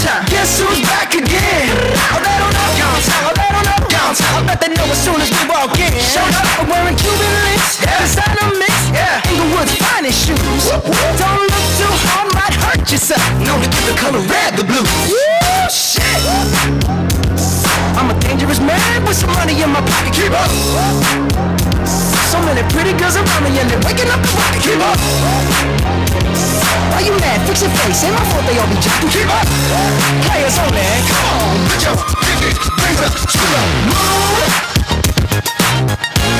time. Guess who's back again? Oh, they don't know. Downtown. Oh, they don't know. Downtown. I bet they know as soon as we walk in. Showed up, I'm wearing Cuban links. Yeah. Designer mix. Yeah. Inglewood's finest shoes. Don't look too hard, might hurt yourself. Known to give the color red the blues. Woo, shit. I'm a dangerous man with some money in my pocket. Keep up. So many pretty girls around me and they're waking up the rocket. Keep up. Why you mad? Fix your face. Ain't my fault they all be jacking. Keep up. Players only. Come on, put your pinky finger to the moon.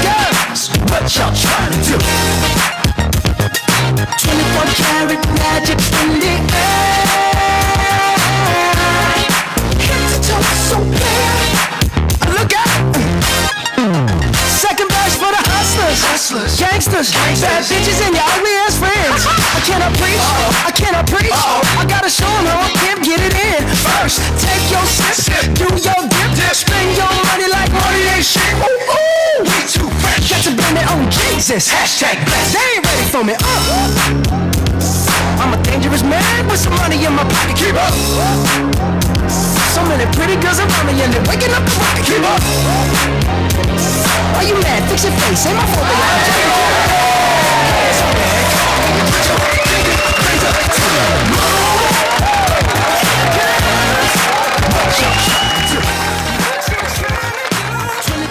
Girls, what y'all trying to do? 24 karat magic in the air. Head to toe so clear. Look out. Second verse for the hustlers, gangsters, bad bitches and your ugly ass friends. I cannot preach, I cannot preach. I gotta show them how I can get it in. First, take your sip, do your dip, spend your money like money ain't shit. Ooh, ooh, we too fresh. Got to blame it on Jesus. Hashtag blessed. They ain't ready for me. I'm a dangerous man with some money in my pocket. Keep up. So many pretty girls around me and they're waking up the rocket. Keep up. Why you mad? Fix your face. Ain't my fault they all jacking.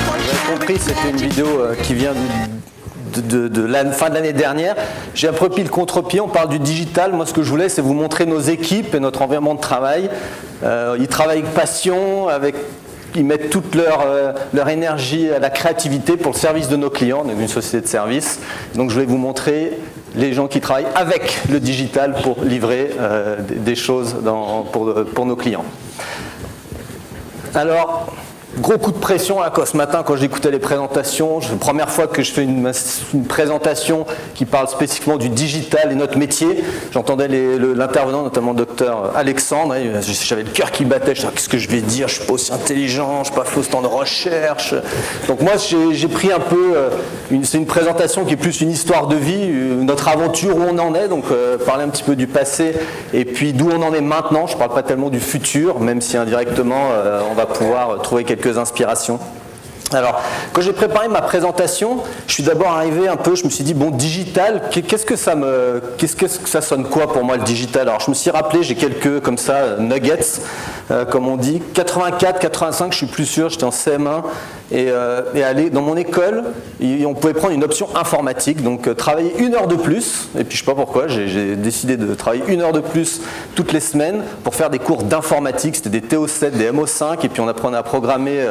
Vous avez compris, c'était une vidéo qui vient de la fin de l'année dernière. J'ai un peu pris le contre-pied, on parle du digital. Moi, ce que je voulais, c'est vous montrer nos équipes et notre environnement de travail. Ils travaillent avec passion, ils mettent toute leur énergie à la créativité pour le service de nos clients. On est une société de service. Donc, je vais vous montrer les gens qui travaillent avec le digital pour livrer des choses pour nos clients. Alors, gros coup de pression là, ce matin quand j'écoutais les présentations, c'est la première fois que je fais une présentation qui parle spécifiquement du digital et notre métier. J'entendais l'intervenant, notamment le docteur Alexandre, et j'avais le cœur qui battait, je disais qu'est-ce que je vais dire, je suis pas aussi intelligent, je suis pas fait autant de recherche. Donc moi j'ai pris un peu, c'est une présentation qui est plus une histoire de vie, notre aventure, où on en est, donc parler un petit peu du passé et puis d'où on en est maintenant. Je parle pas tellement du futur, même si indirectement on va pouvoir trouver quelques inspirations. Alors, quand j'ai préparé ma présentation, je suis d'abord arrivé un peu, je me suis dit, bon, digital, qu'est-ce que ça sonne quoi pour moi le digital? Alors, je me suis rappelé, j'ai quelques, comme ça, nuggets, comme on dit. 84, 85, je suis plus sûr, j'étais en CM1, et dans mon école, on pouvait prendre une option informatique, donc travailler 1 heure de plus, et puis je sais pas pourquoi, j'ai décidé de travailler 1 heure de plus toutes les semaines pour faire des cours d'informatique, c'était des TO7, des MO5, et puis on apprenait à programmer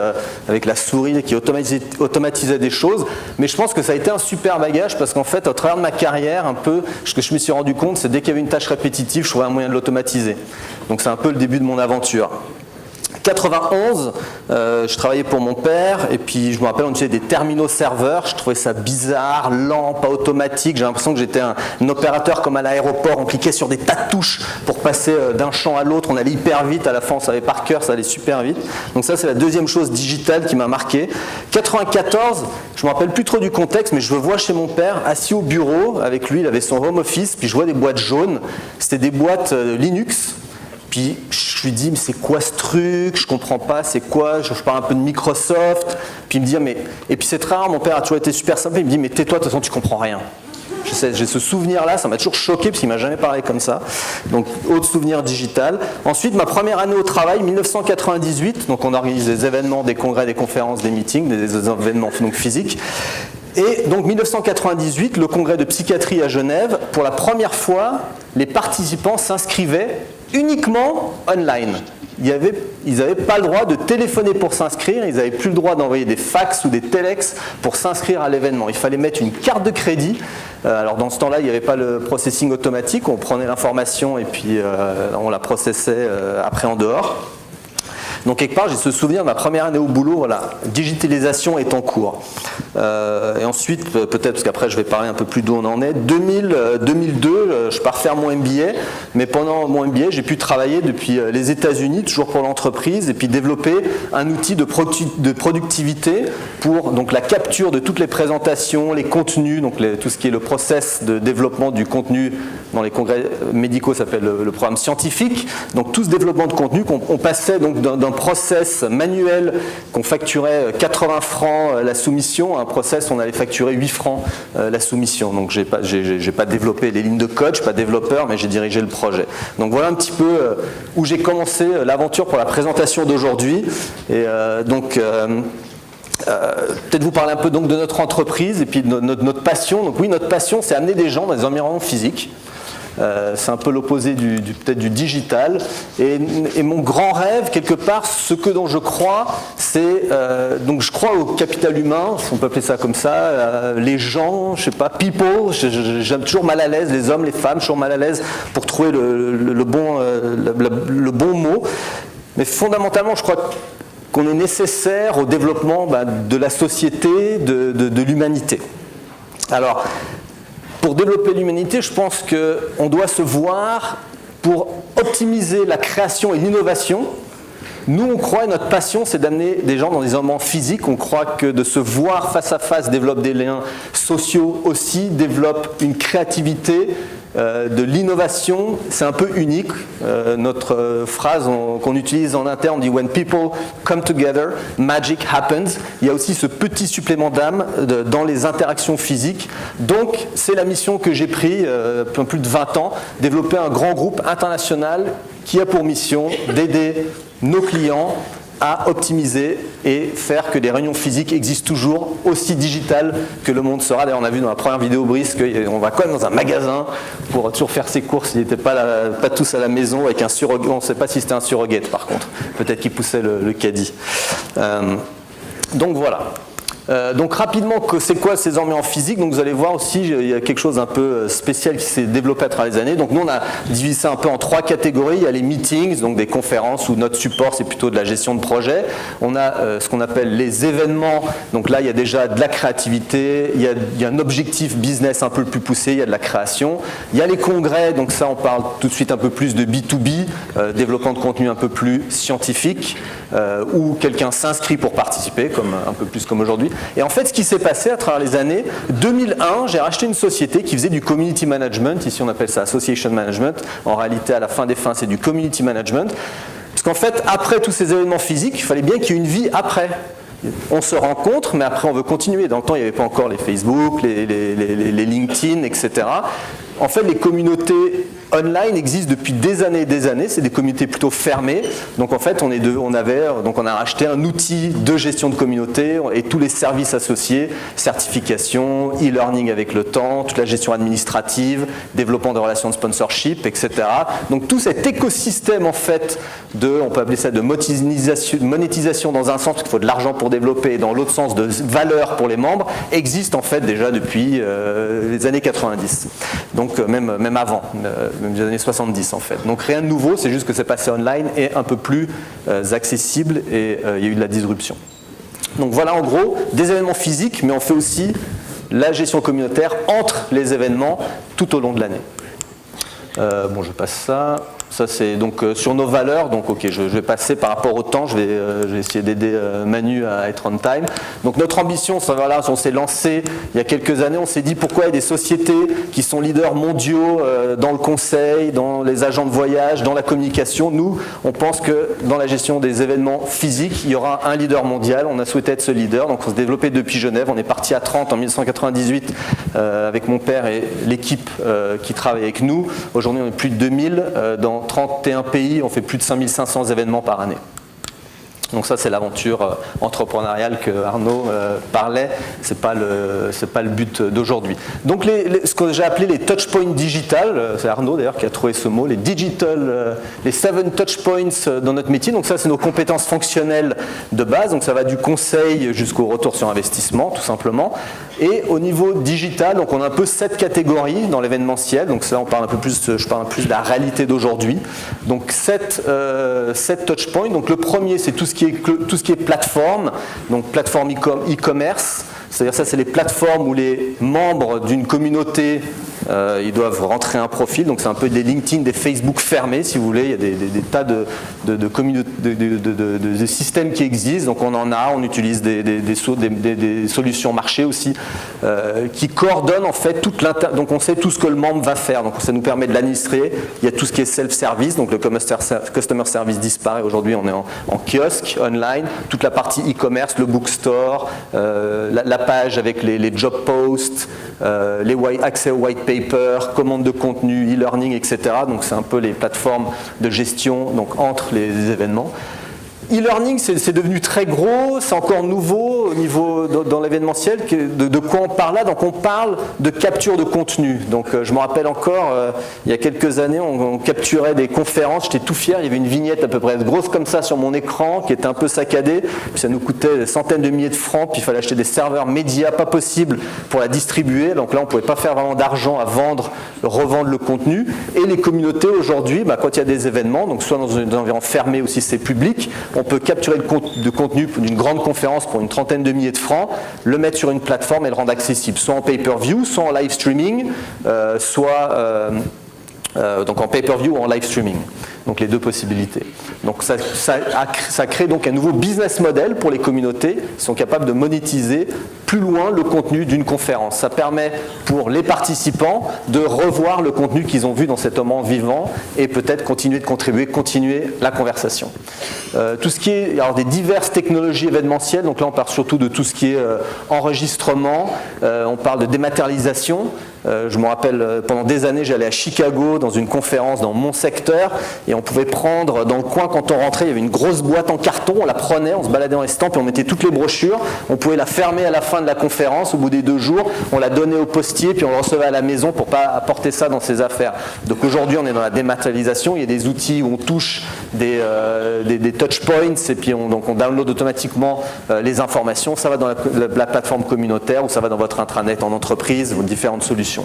avec la souris, qui automatisait des choses, mais je pense que ça a été un super bagage parce qu'en fait, au travers de ma carrière, un peu, ce que je me suis rendu compte, c'est dès qu'il y avait une tâche répétitive, je trouvais un moyen de l'automatiser. Donc c'est un peu le début de mon aventure. 91, je travaillais pour mon père et puis je me rappelle on utilisait des terminaux serveurs, je trouvais ça bizarre, lent, pas automatique, j'ai l'impression que j'étais un opérateur comme à l'aéroport, on cliquait sur des tas de touches pour passer d'un champ à l'autre, on allait hyper vite, à la fin on savait par cœur, ça allait super vite. Donc ça c'est la deuxième chose digitale qui m'a marqué. 94, je me rappelle plus trop du contexte, mais je le vois chez mon père, assis au bureau, avec lui, il avait son home office, puis je vois des boîtes jaunes, c'était des boîtes Linux. Puis je lui dis mais c'est quoi ce truc, je comprends pas, c'est quoi, je parle un peu de Microsoft, puis il me dit mais et puis c'est très rare, mon père a toujours été super sympa, il me dit mais tais-toi de toute façon tu comprends rien. J'ai ce souvenir là, ça m'a toujours choqué parce qu'il m'a jamais parlé comme ça. Donc autre souvenir digital. Ensuite ma première année au travail, 1998, donc on organise des événements, des congrès, des conférences, des meetings, des événements donc physiques. Et donc 1998, le congrès de psychiatrie à Genève, pour la première fois, les participants s'inscrivaient uniquement online. Ils n'avaient pas le droit de téléphoner pour s'inscrire, ils n'avaient plus le droit d'envoyer des fax ou des téléx pour s'inscrire à l'événement. Il fallait mettre une carte de crédit. Alors dans ce temps-là, il n'y avait pas le processing automatique, on prenait l'information et puis on la processait après en dehors. Donc quelque part, j'ai ce souvenir de ma première année au boulot, voilà, digitalisation est en cours. Et ensuite, peut-être, parce qu'après je vais parler un peu plus d'où on en est, 2002, je pars faire mon MBA, mais pendant mon MBA, j'ai pu travailler depuis les États-Unis, toujours pour l'entreprise, et puis développer un outil de productivité pour donc, la capture de toutes les présentations, les contenus, donc tout ce qui est le process de développement du contenu dans les congrès médicaux s'appelle le programme scientifique. Donc tout ce développement de contenu, on passait donc d'un process manuel qu'on facturait 80 francs la soumission à un process où on allait facturer 8 francs la soumission. Donc j'ai pas développé les lignes de code, je suis pas développeur, mais j'ai dirigé le projet. Donc voilà un petit peu où j'ai commencé l'aventure pour la présentation d'aujourd'hui. Et peut-être vous parler un peu donc de notre entreprise et puis de notre passion. Donc oui, notre passion, c'est amener des gens dans des environnements physiques. C'est un peu l'opposé peut-être du digital. Et mon grand rêve, quelque part, ce dont je crois, c'est donc je crois au capital humain, si on peut appeler ça comme ça, les gens, je sais pas, people. J'aime toujours mal à l'aise, les hommes, les femmes, toujours mal à l'aise pour trouver le bon mot. Mais fondamentalement, je crois qu'on est nécessaire au développement de la société, de l'humanité. Alors, pour développer l'humanité, je pense qu'on doit se voir pour optimiser la création et l'innovation. Nous, on croit, et notre passion, c'est d'amener des gens dans des environnements physiques. On croit que de se voir face à face développe des liens sociaux aussi, développe une créativité, de l'innovation. C'est un peu unique. Notre phrase qu'on utilise en interne, on dit « When people come together, magic happens ». Il y a aussi ce petit supplément d'âme dans les interactions physiques. Donc, c'est la mission que j'ai prise, plus de 20 ans, développer un grand groupe international qui a pour mission d'aider nos clients à optimiser et faire que des réunions physiques existent toujours aussi digitales que le monde sera. D'ailleurs, on a vu dans la première vidéo Brice qu'on va quand même dans un magasin pour toujours faire ses courses. Ils n'étaient pas tous à la maison avec un surrogate. On ne sait pas si c'était un surrogate par contre. Peut-être qu'il poussait le caddie. Donc voilà. Donc rapidement, c'est quoi ces environnements physiques? Donc vous allez voir aussi, il y a quelque chose un peu spécial qui s'est développé à travers les années. Donc nous on a divisé ça un peu en 3 catégories. Il y a les meetings, donc des conférences où notre support c'est plutôt de la gestion de projet. On a ce qu'on appelle les événements. Donc là il y a déjà de la créativité, il y a un objectif business un peu plus poussé, il y a de la création. Il y a les congrès, donc ça on parle tout de suite un peu plus de B2B, développement de contenu un peu plus scientifique, où quelqu'un s'inscrit pour participer, un peu plus comme aujourd'hui. Et en fait, ce qui s'est passé à travers les années, 2001, j'ai racheté une société qui faisait du community management. Ici, on appelle ça association management. En réalité, à la fin des fins, c'est du community management. Parce qu'en fait, après tous ces événements physiques, il fallait bien qu'il y ait une vie après. On se rencontre, mais après, on veut continuer. Dans le temps, il n'y avait pas encore les Facebook, les LinkedIn, etc. En fait, les communautés online existent depuis des années, c'est des communautés plutôt fermées. Donc en fait, on a racheté un outil de gestion de communauté et tous les services associés, certification, e-learning avec le temps, toute la gestion administrative, développement de relations de sponsorship, etc. Donc tout cet écosystème en fait on peut appeler ça de monétisation dans un sens, parce qu'il faut de l'argent pour développer, et dans l'autre sens de valeur pour les membres, existe en fait déjà depuis les années 90. Donc même avant. Même des années 70 en fait. Donc rien de nouveau, c'est juste que c'est passé online et un peu plus accessible et il y a eu de la disruption. Donc voilà en gros des événements physiques, mais on fait aussi la gestion communautaire entre les événements tout au long de l'année. Je passe ça. Ça c'est donc sur nos valeurs, donc ok, je vais passer par rapport au temps, je vais essayer d'aider Manu à être on time. Donc notre ambition, on s'est lancé il y a quelques années, on s'est dit pourquoi il y a des sociétés qui sont leaders mondiaux dans le conseil, dans les agents de voyage, dans la communication. Nous, on pense que dans la gestion des événements physiques, il y aura un leader mondial, on a souhaité être ce leader, donc on s'est développé depuis Genève, on est parti à 30 en 1998 avec mon père et l'équipe qui travaille avec nous. Aujourd'hui on est plus de 2000 dans 31 pays, on fait plus de 5500 événements par année. Donc ça c'est l'aventure entrepreneuriale que Arnaud parlait, c'est pas le but d'aujourd'hui. Donc ce que j'ai appelé les touchpoints digital, c'est Arnaud d'ailleurs qui a trouvé ce mot, les digital, les 7 touchpoints dans notre métier. Donc ça c'est nos compétences fonctionnelles de base, donc ça va du conseil jusqu'au retour sur investissement tout simplement. Et au niveau digital, donc on a un peu 7 catégories dans l'événementiel. Donc ça, je parle un peu plus de la réalité d'aujourd'hui. Donc 7 touchpoints. Donc le premier, c'est tout ce qui est plateforme, donc plateforme e-commerce. C'est-à-dire ça, c'est les plateformes où les membres d'une communauté ils doivent rentrer un profil, donc c'est un peu des LinkedIn, des Facebook fermés si vous voulez, il y a des tas de systèmes qui existent, donc on utilise des solutions marché aussi qui coordonnent en fait donc on sait tout ce que le membre va faire, donc ça nous permet de l'administrer, il y a tout ce qui est self-service, donc le customer service disparaît, aujourd'hui on est en kiosque, online, toute la partie e-commerce, le bookstore, la page avec les job posts, accès au white paper, commande de contenu, e-learning, etc. Donc c'est un peu les plateformes de gestion donc, entre les événements. E-learning, c'est devenu très gros, c'est encore nouveau au niveau dans l'événementiel. De quoi on parle là? Donc on parle de capture de contenu. Donc je me rappelle encore, il y a quelques années, on capturait des conférences, j'étais tout fier, il y avait une vignette à peu près grosse comme ça sur mon écran, qui était un peu saccadée, puis ça nous coûtait des centaines de milliers de francs, puis il fallait acheter des serveurs médias, pas possible pour la distribuer. Donc là on ne pouvait pas faire vraiment d'argent à revendre le contenu. Et les communautés aujourd'hui, quand il y a des événements, donc soit dans un environnement fermé ou si c'est public, on peut capturer le contenu d'une grande conférence pour une trentaine de milliers de francs, le mettre sur une plateforme et le rendre accessible, soit en pay-per-view, soit en live streaming, donc en pay-per-view ou en live streaming. Donc les deux possibilités. Donc ça crée donc un nouveau business model pour les communautés qui sont capables de monétiser plus loin le contenu d'une conférence. Ça permet pour les participants de revoir le contenu qu'ils ont vu dans cet moment vivant et peut-être continuer de contribuer, continuer la conversation. Tout ce qui est alors des diverses technologies événementielles, donc là on parle surtout de tout ce qui est enregistrement, on parle de dématérialisation. Je me rappelle, pendant des années, j'allais à Chicago dans une conférence dans mon secteur et on pouvait prendre, dans le coin quand on rentrait, il y avait une grosse boîte en carton, on la prenait, on se baladait dans les stands et on mettait toutes les brochures, on pouvait la fermer à la fin de la conférence, au bout des 2 jours, on la donnait au postier puis on le recevait à la maison pour ne pas apporter ça dans ses affaires. Donc aujourd'hui, on est dans la dématérialisation, il y a des outils où on touche des touch points et puis on download automatiquement les informations, ça va dans la plateforme communautaire ou ça va dans votre intranet en entreprise, différentes solutions.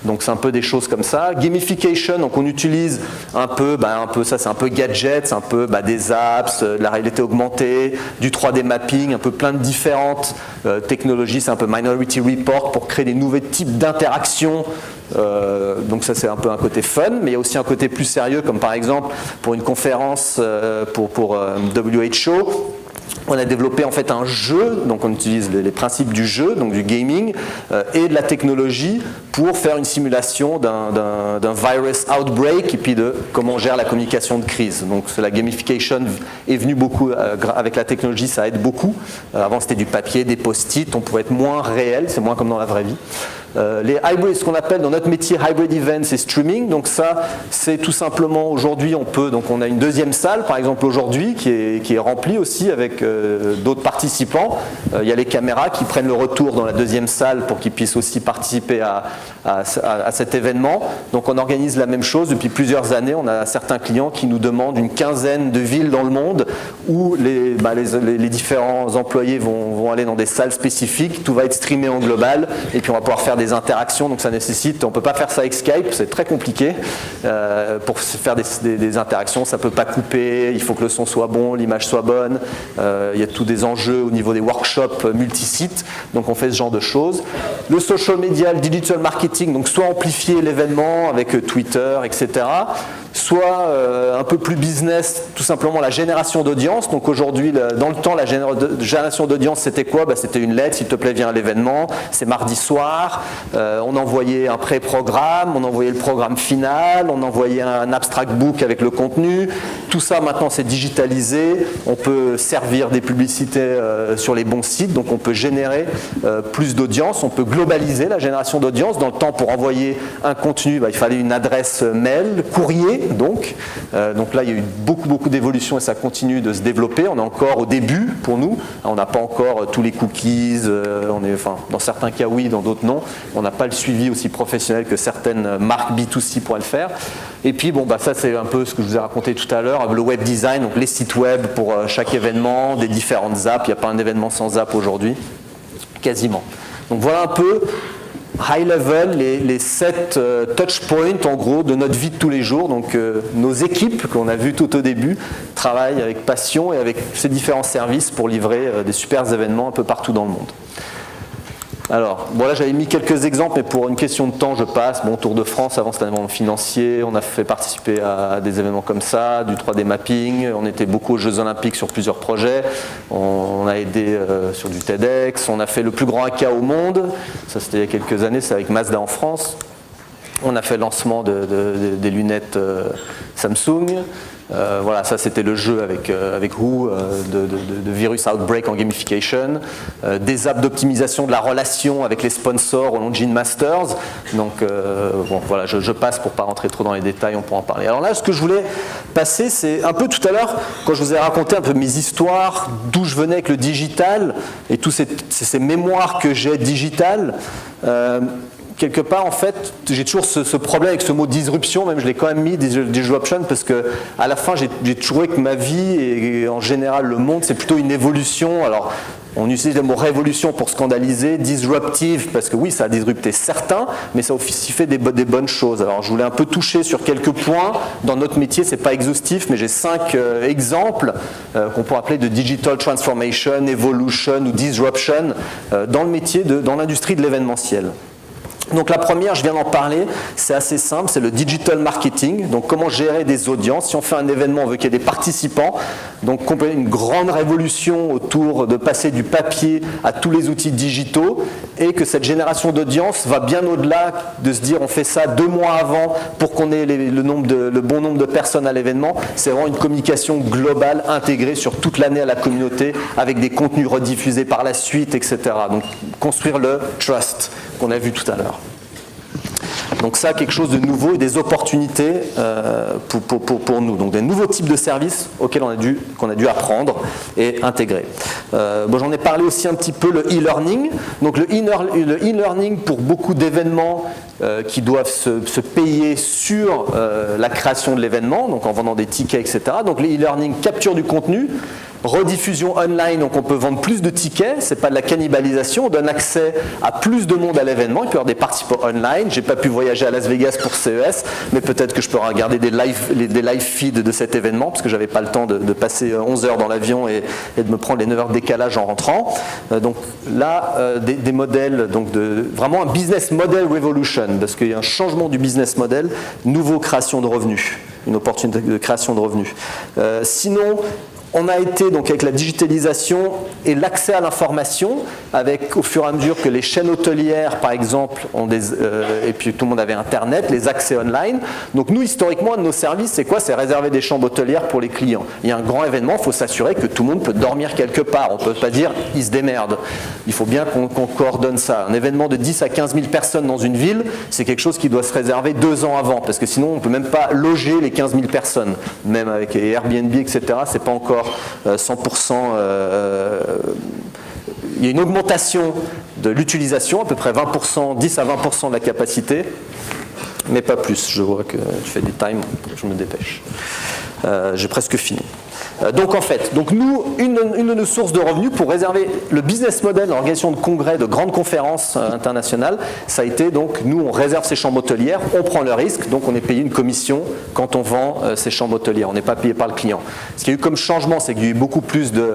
Donc c'est un peu des choses comme ça. Gamification, donc on utilise un peu ça, c'est un peu gadget, c'est un peu des apps, de la réalité augmentée, du 3D mapping, un peu plein de différentes technologies, c'est un peu Minority Report pour créer des nouveaux types d'interactions. Donc ça c'est un peu un côté fun, mais il y a aussi un côté plus sérieux, comme par exemple pour une conférence pour WHO. On a développé en fait un jeu, donc on utilise les principes du jeu, donc du gaming, et de la technologie pour faire une simulation d'un virus outbreak et puis de comment on gère la communication de crise. Donc la gamification est venue beaucoup, avec la technologie ça aide beaucoup. Avant c'était du papier, des post-it, on pouvait être moins réel, c'est moins comme dans la vraie vie. Les hybrid, ce qu'on appelle dans notre métier hybrid events et streaming, donc ça c'est tout simplement aujourd'hui on a une deuxième salle par exemple aujourd'hui qui est remplie aussi avec d'autres participants. Il y a les caméras qui prennent le retour dans la deuxième salle pour qu'ils puissent aussi participer à cet événement. Donc on organise la même chose depuis plusieurs années. On a certains clients qui nous demandent une quinzaine de villes dans le monde où les différents employés vont aller dans des salles spécifiques. Tout va être streamé en global et puis on va pouvoir faire des interactions. Donc ça nécessite, on ne peut pas faire ça avec Skype, c'est très compliqué. Pour faire des interactions, ça ne peut pas couper, il faut que le son soit bon, l'image soit bonne. Il y a tous des enjeux au niveau des workshops multisites, donc on fait ce genre de choses. Le social media, le digital marketing, donc soit amplifier l'événement avec Twitter, etc., soit un peu plus business, tout simplement la génération d'audience. Donc aujourd'hui, dans le temps, la génération d'audience, c'était quoi? C'était une lettre, s'il te plaît, viens à l'événement, c'est mardi soir, on envoyait un pré-programme, on envoyait le programme final, on envoyait un abstract book avec le contenu. Tout ça, maintenant, c'est digitalisé, on peut servir des publicités sur les bons sites, donc on peut générer plus d'audience, on peut globaliser la génération d'audience. Dans le temps, pour envoyer un contenu, il fallait une adresse mail, courrier, donc là, il y a eu beaucoup d'évolution et ça continue de se développer. On est encore au début pour nous, on n'a pas encore tous les cookies, dans certains cas oui, dans d'autres non. On n'a pas le suivi aussi professionnel que certaines marques B2C pourraient le faire. Et puis ça c'est un peu ce que je vous ai raconté tout à l'heure, le web design, donc les sites web pour chaque événement, des différentes apps. Il n'y a pas un événement sans app aujourd'hui, quasiment. Donc voilà un peu high level, les 7 touch points en gros de notre vie de tous les jours. Donc nos équipes qu'on a vues tout au début travaillent avec passion et avec ces différents services pour livrer des super événements un peu partout dans le monde. Alors, bon là j'avais mis quelques exemples, mais pour une question de temps je passe. Bon, Tour de France, avant c'était un événement financier, on a fait participer à des événements comme ça, du 3D mapping, on était beaucoup aux Jeux Olympiques sur plusieurs projets, on a aidé sur du TEDx, on a fait le plus grand hacka au monde, ça c'était il y a quelques années, c'est avec Mazda en France. On a fait le lancement des lunettes Samsung. Voilà, ça c'était le jeu avec Who de Virus Outbreak en gamification, des apps d'optimisation de la relation avec les sponsors au Longines Masters. Donc bon, voilà, je passe pour ne pas rentrer trop dans les détails, on pourra en parler. Alors là, ce que je voulais passer, c'est un peu tout à l'heure, quand je vous ai raconté un peu mes histoires, d'où je venais avec le digital et tous ces mémoires que j'ai digitales. Quelque part, en fait, j'ai toujours ce problème avec ce mot disruption, même je l'ai quand même mis, disruption, parce que à la fin, j'ai trouvé que ma vie et en général le monde, c'est plutôt une évolution. Alors, on utilise le mot révolution pour scandaliser, disruptive, parce que oui, ça a disrupté certains, mais ça a aussi fait des bonnes choses. Alors, je voulais un peu toucher sur quelques points. Dans notre métier, c'est pas exhaustif, mais j'ai 5 exemples qu'on pourrait appeler de digital transformation, evolution ou disruption dans le métier, dans l'industrie de l'événementiel. Donc la première, je viens d'en parler, c'est assez simple, c'est le digital marketing. Donc comment gérer des audiences. Si on fait un événement, on veut qu'il y ait des participants. Donc une grande révolution autour de passer du papier à tous les outils digitaux et que cette génération d'audience va bien au-delà de se dire on fait ça 2 mois avant pour qu'on ait le bon nombre de personnes à l'événement. C'est vraiment une communication globale intégrée sur toute l'année à la communauté avec des contenus rediffusés par la suite, etc. Donc construire le trust qu'on a vu tout à l'heure. Donc ça, quelque chose de nouveau et des opportunités pour nous. Donc des nouveaux types de services auxquels qu'on a dû apprendre et intégrer. Bon, j'en ai parlé aussi un petit peu, le e-learning. Donc le e-learning pour beaucoup d'événements qui doivent se payer sur la création de l'événement, donc en vendant des tickets, etc. Donc le e-learning, capture du contenu. Rediffusion online, donc on peut vendre plus de tickets, c'est pas de la cannibalisation, on donne accès à plus de monde à l'événement, il peut y avoir des participants online, j'ai pas pu voyager à Las Vegas pour CES, mais peut-être que je peux regarder des live feeds de cet événement, parce que j'avais pas le temps de passer 11 heures dans l'avion et de me prendre les 9 heures de décalage en rentrant. Donc là, des modèles, donc vraiment un business model revolution, parce qu'il y a un changement du business model, nouveau création de revenus, une opportunité de création de revenus. Sinon, on a été donc avec la digitalisation et l'accès à l'information, avec au fur et à mesure que les chaînes hôtelières, par exemple, et puis tout le monde avait Internet, les accès online. Donc nous, historiquement, nos services, c'est quoi? C'est réserver des chambres hôtelières pour les clients. Il y a un grand événement, il faut s'assurer que tout le monde peut dormir quelque part. On ne peut pas dire « ils se démerdent ». Il faut bien qu'on coordonne ça. Un événement de 10 à 15 000 personnes dans une ville, c'est quelque chose qui doit se réserver 2 ans avant, parce que sinon, on ne peut même pas loger les 15 000 personnes. Même avec les Airbnb, etc., c'est pas encore 100%, il y a une augmentation de l'utilisation, à peu près 20%, 10 à 20% de la capacité, mais pas plus. Je vois que tu fais des times, je me dépêche. J'ai presque fini. Donc en fait, nous, une de nos sources de revenus pour réserver le business model en organisation de congrès, de grandes conférences internationales, ça a été donc, nous on réserve ces chambres hôtelières, on prend le risque, donc on est payé une commission quand on vend ces chambres hôtelières, on n'est pas payé par le client. Ce qu'il y a eu comme changement, c'est qu'il y a eu beaucoup plus de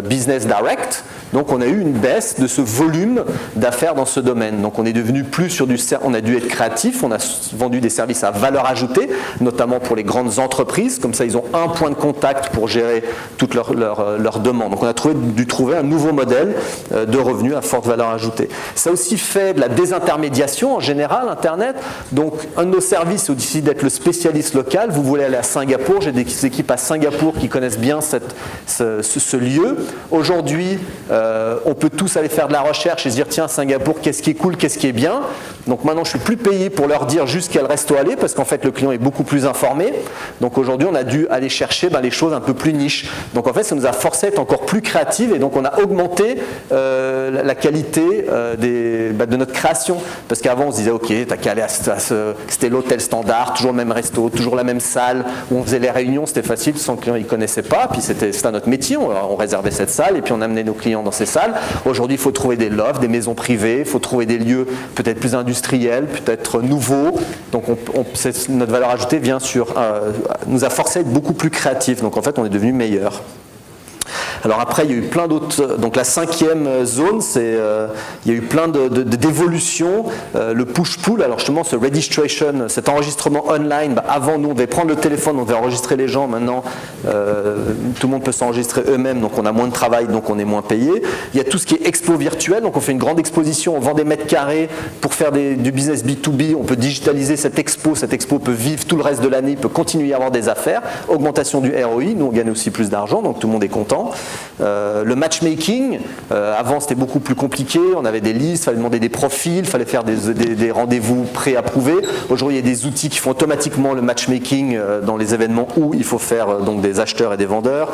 business direct, donc on a eu une baisse de ce volume d'affaires dans ce domaine. Donc on est devenu plus sur on a dû être créatif, on a vendu des services à valeur ajoutée, notamment pour les grandes entreprises, comme ça ils ont un point de contact pour gérer toutes leurs demandes. Donc on a dû trouver un nouveau modèle de revenus à forte valeur ajoutée. Ça a aussi fait de la désintermédiation en général, Internet. Donc un de nos services, c'est aussi d'être le spécialiste local. Vous voulez aller à Singapour, j'ai des équipes à Singapour qui connaissent bien ce lieu. Aujourd'hui, on peut tous aller faire de la recherche et se dire tiens, Singapour, qu'est-ce qui est cool, qu'est-ce qui est bien. Donc maintenant, je suis plus payé pour leur dire juste quel resto aller parce qu'en fait, le client est beaucoup plus informé. Donc aujourd'hui, on a dû aller chercher les choses un peu plus niches. Donc en fait, ça nous a forcé à être encore plus créatifs et donc on a augmenté la qualité de notre création. Parce qu'avant, on se disait ok, t'as qu'à aller c'était l'hôtel standard, toujours le même resto, toujours la même salle où on faisait les réunions, c'était facile, sans que le client ne connaissait pas. Puis c'était notre métier, on réservait cette salle et puis on amenait nos clients dans ces salles. Aujourd'hui, il faut trouver des lofts, des maisons privées, il faut trouver des lieux peut-être plus industriels, peut-être nouveaux. Donc notre valeur ajoutée vient nous a forcé à être beaucoup plus créatifs. Donc en fait, on est devenu meilleur. Alors après, il y a eu plein d'autres. Donc la 5e zone, il y a eu plein d'évolutions. Le push-pull, alors justement, ce registration, cet enregistrement online, avant, nous, on devait prendre le téléphone, on devait enregistrer les gens. Maintenant, tout le monde peut s'enregistrer eux-mêmes, donc on a moins de travail, donc on est moins payé. Il y a tout ce qui est expo virtuel, donc on fait une grande exposition, on vend des mètres carrés pour faire du business B2B, on peut digitaliser cette expo peut vivre tout le reste de l'année, peut continuer à avoir des affaires, augmentation du ROI, nous on gagne aussi plus d'argent, donc tout le monde est content. Le matchmaking, avant c'était beaucoup plus compliqué, on avait des listes, il fallait demander des profils, il fallait faire des rendez-vous pré-approuvés. Aujourd'hui il y a des outils qui font automatiquement le matchmaking dans les événements où il faut faire donc des acheteurs et des vendeurs,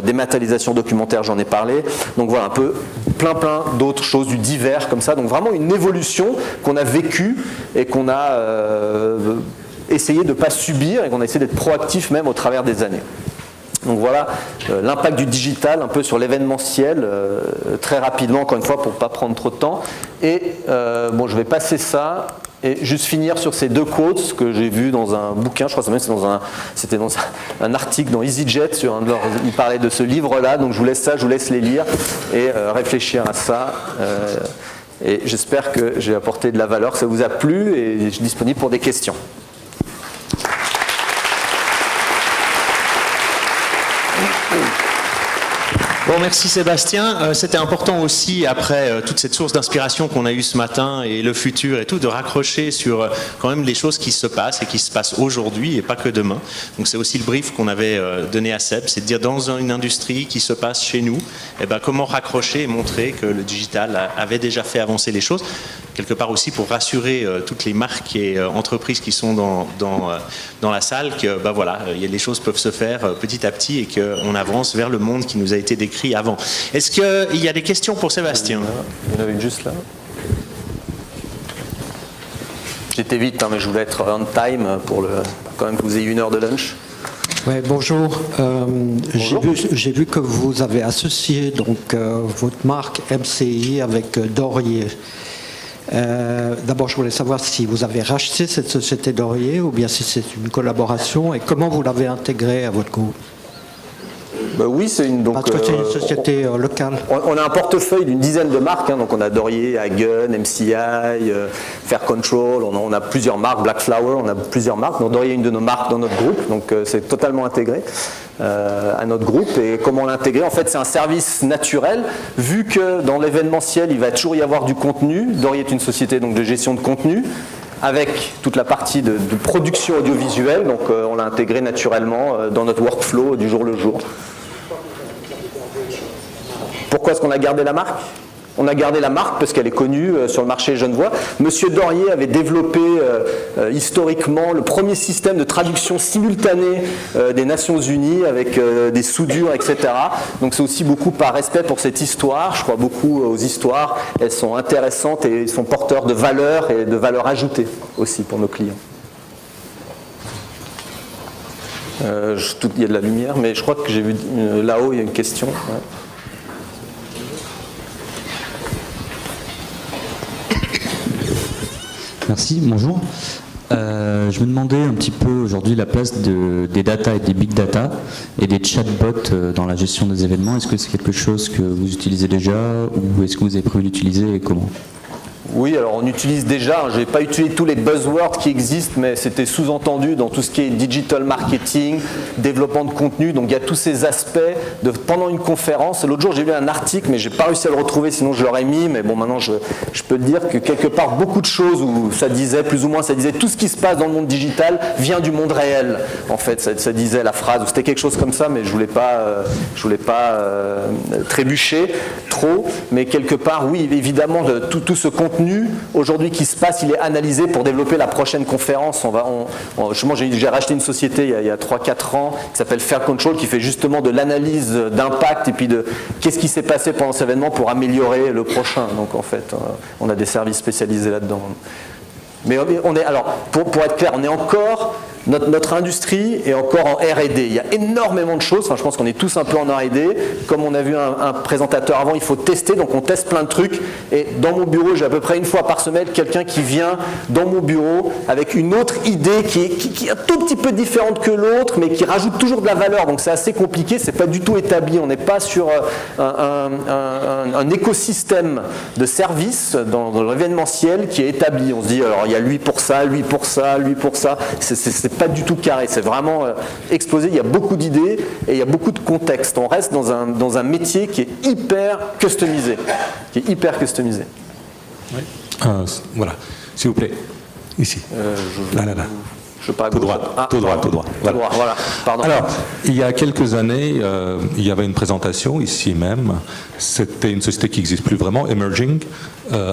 dématérialisation documentaire, j'en ai parlé, donc voilà un peu plein d'autres choses, du divers comme ça, donc vraiment une évolution qu'on a vécue et qu'on a essayé de ne pas subir et qu'on a essayé d'être proactif même au travers des années. Donc voilà l'impact du digital un peu sur l'événementiel, très rapidement encore une fois pour ne pas prendre trop de temps. Et bon, je vais passer ça et juste finir sur ces 2 quotes que j'ai vues dans un bouquin, je crois que c'était dans un article dans EasyJet, il parlait de ce livre-là, donc je vous laisse les lire et réfléchir à ça. Et j'espère que j'ai apporté de la valeur, que ça vous a plu et je suis disponible pour des questions. Bon, merci Sébastien. C'était important aussi, après toute cette source d'inspiration qu'on a eue ce matin et le futur et tout, de raccrocher sur quand même les choses qui se passent et qui se passent aujourd'hui et pas que demain. Donc c'est aussi le brief qu'on avait donné à Seb, c'est de dire dans une industrie qui se passe chez nous, eh ben, comment raccrocher et montrer que le digital avait déjà fait avancer les choses. Quelque part aussi pour rassurer toutes les marques et entreprises qui sont dans la salle que ben voilà, les choses peuvent se faire petit à petit et qu'on avance vers le monde qui nous a été décrit avant. Est-ce qu'il y a des questions pour Sébastien? Il y en avait une juste là. J'étais vite, hein, mais je voulais être on time pour quand même que vous ayez 1 heure de lunch. Ouais, bonjour. Bonjour. J'ai vu que vous avez associé donc, votre marque MCI avec Dorier. D'abord, je voulais savoir si vous avez racheté cette société Dorier ou bien si c'est une collaboration et comment vous l'avez intégrée à votre groupe. Oui, c'est parce que c'est une société locale. On a un portefeuille d'une dizaine de marques, hein, donc on a Dorier, Hagen, MCI, Fair Control, on a plusieurs marques, Black Flower, on a plusieurs marques. Donc Dorier est une de nos marques dans notre groupe, donc c'est totalement intégré à notre groupe. Et comment l'intégrer? En fait, c'est un service naturel, vu que dans l'événementiel, il va toujours y avoir du contenu. Dorier est une société donc, de gestion de contenu, avec toute la partie de production audiovisuelle, donc on l'a intégré naturellement dans notre workflow du jour le jour. Pourquoi est-ce qu'on a gardé la marque? On a gardé la marque parce qu'elle est connue sur le marché genevois. Monsieur Dorier avait développé historiquement le premier système de traduction simultanée des Nations Unies avec des soudures, etc. Donc c'est aussi beaucoup par respect pour cette histoire. Je crois beaucoup aux histoires. Elles sont intéressantes et sont porteurs de valeur et de valeur ajoutée aussi pour nos clients. Il y a de la lumière, mais je crois que j'ai vu là-haut, il y a une question. Ouais. Merci, bonjour. Je me demandais un petit peu aujourd'hui la place des data et des big data et des chatbots dans la gestion des événements. Est-ce que c'est quelque chose que vous utilisez déjà ou est-ce que vous avez prévu d'utiliser et comment? Oui, alors on utilise déjà, je n'ai pas utilisé tous les buzzwords qui existent, mais c'était sous-entendu dans tout ce qui est digital marketing, développement de contenu, donc il y a tous ces aspects pendant une conférence. L'autre jour j'ai lu un article, mais je n'ai pas réussi à le retrouver, sinon je l'aurais mis, mais bon maintenant je peux te dire que quelque part beaucoup de choses où ça disait, plus ou moins ça disait, tout ce qui se passe dans le monde digital vient du monde réel, en fait, ça disait la phrase, ou c'était quelque chose comme ça, mais je voulais pas trébucher trop, mais quelque part, oui, évidemment, tout ce contenu aujourd'hui qui se passe, il est analysé pour développer la prochaine conférence. Justement, j'ai racheté une société il y a 3-4 ans qui s'appelle Fair Control, qui fait justement de l'analyse d'impact et puis de qu'est-ce qui s'est passé pendant cet événement pour améliorer le prochain. Donc en fait, on a des services spécialisés là-dedans. Mais on est, alors, pour être clair, on est encore Notre industrie est encore en R&D. Il y a énormément de choses. Enfin, je pense qu'on est tous un peu en R&D. Comme on a vu un présentateur avant, il faut tester. Donc on teste plein de trucs. Et dans mon bureau, j'ai à peu près une fois par semaine quelqu'un qui vient dans mon bureau avec une autre idée qui est un tout petit peu différente que l'autre, mais qui rajoute toujours de la valeur. Donc c'est assez compliqué. C'est pas du tout établi. On n'est pas sur un écosystème de services dans l'événementiel qui est établi. On se dit alors il y a lui pour ça, lui pour ça, lui pour ça. C'est pas du tout carré, c'est vraiment explosé, il y a beaucoup d'idées et il y a beaucoup de contexte. On reste dans un métier qui est hyper customisé. Oui. Voilà, s'il vous plaît, ici. Là. Je parle Tout droit, tout droit. Voilà. Pardon. Alors, il y a quelques années, il y avait une présentation ici même. C'était une société qui n'existe plus vraiment, Emerging,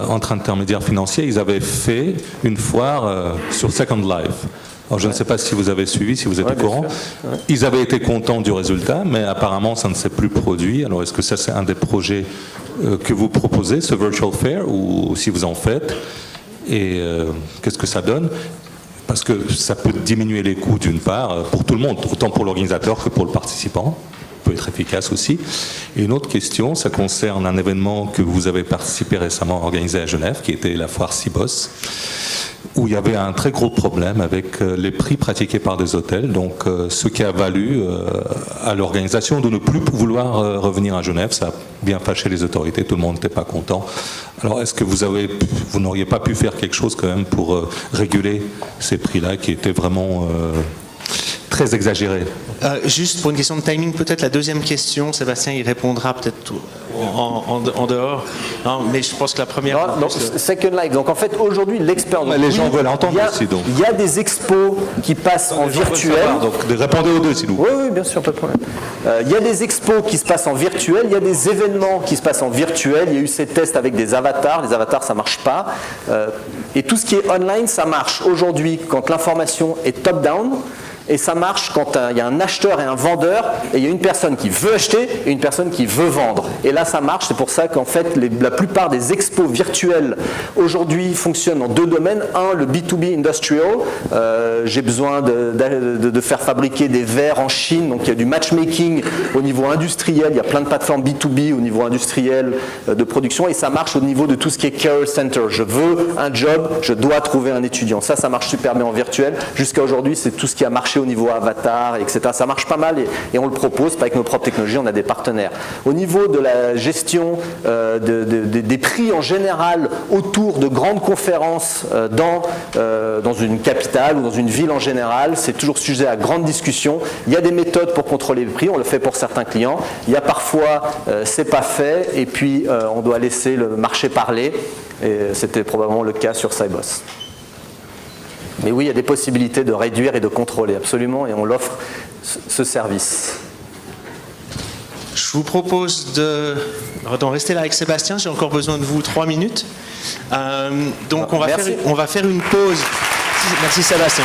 entre intermédiaires financiers. Ils avaient fait une foire sur Second Life. Alors, je ne sais pas si vous avez suivi, si vous êtes au courant. Ouais. Ils avaient été contents du résultat, mais apparemment, ça ne s'est plus produit. Alors, est-ce que ça, c'est un des projets que vous proposez, ce Virtual Fair, ou si vous en faites? Et qu'est-ce que ça donne? Parce que ça peut diminuer les coûts d'une part, pour tout le monde, autant pour l'organisateur que pour le participant. Peut être efficace aussi. Et une autre question, ça concerne un événement que vous avez participé récemment organisé à Genève, qui était la foire Cibos, où il y avait un très gros problème avec les prix pratiqués par des hôtels, donc ce qui a valu à l'organisation de ne plus vouloir revenir à Genève. Ça a bien fâché les autorités, tout le monde n'était pas content. Alors est-ce que vous n'auriez pas pu faire quelque chose quand même pour réguler ces prix-là qui étaient vraiment très exagérés? Juste pour une question de timing, peut-être la deuxième question, Sébastien y répondra peut-être en dehors. Non, mais je pense que la première... Non, Second Life. Donc en fait, aujourd'hui, l'expérience... Les gens veulent entendre aussi, donc. Il y a des expos qui passent en virtuel. Donc répondez aux deux, s'il vous plaît. Oui, bien sûr, pas de problème. Il y a des expos qui se passent en virtuel, il y a des événements qui se passent en virtuel. Il y a eu ces tests avec des avatars. Les avatars, ça ne marche pas. Et tout ce qui est online, ça marche aujourd'hui quand l'information est top-down. Et ça marche quand il y a un acheteur et un vendeur, et il y a une personne qui veut acheter et une personne qui veut vendre. Et là, ça marche. C'est pour ça qu'en fait, la plupart des expos virtuels aujourd'hui fonctionnent en deux domaines. Un, le B2B industrial. J'ai besoin de faire fabriquer des verres en Chine. Donc, il y a du matchmaking au niveau industriel. Il y a plein de plateformes B2B au niveau industriel de production. Et ça marche au niveau de tout ce qui est career center. Je veux un job, je dois trouver un étudiant. Ça marche super bien en virtuel. Jusqu'à aujourd'hui, c'est tout ce qui a marché au niveau avatar, etc. Ça marche pas mal et on le propose, pas avec nos propres technologies, on a des partenaires. Au niveau de la gestion des prix en général autour de grandes conférences dans une capitale ou dans une ville en général, c'est toujours sujet à grande discussion. Il y a des méthodes pour contrôler les prix, on le fait pour certains clients. Il y a parfois, c'est pas fait et puis on doit laisser le marché parler. Et c'était probablement le cas sur Cibos. Mais oui, il y a des possibilités de réduire et de contrôler, absolument, et on l'offre, ce service. Je vous propose d'en rester là avec Sébastien, j'ai encore besoin de vous 3 minutes. Donc on va faire une pause. Merci Sébastien.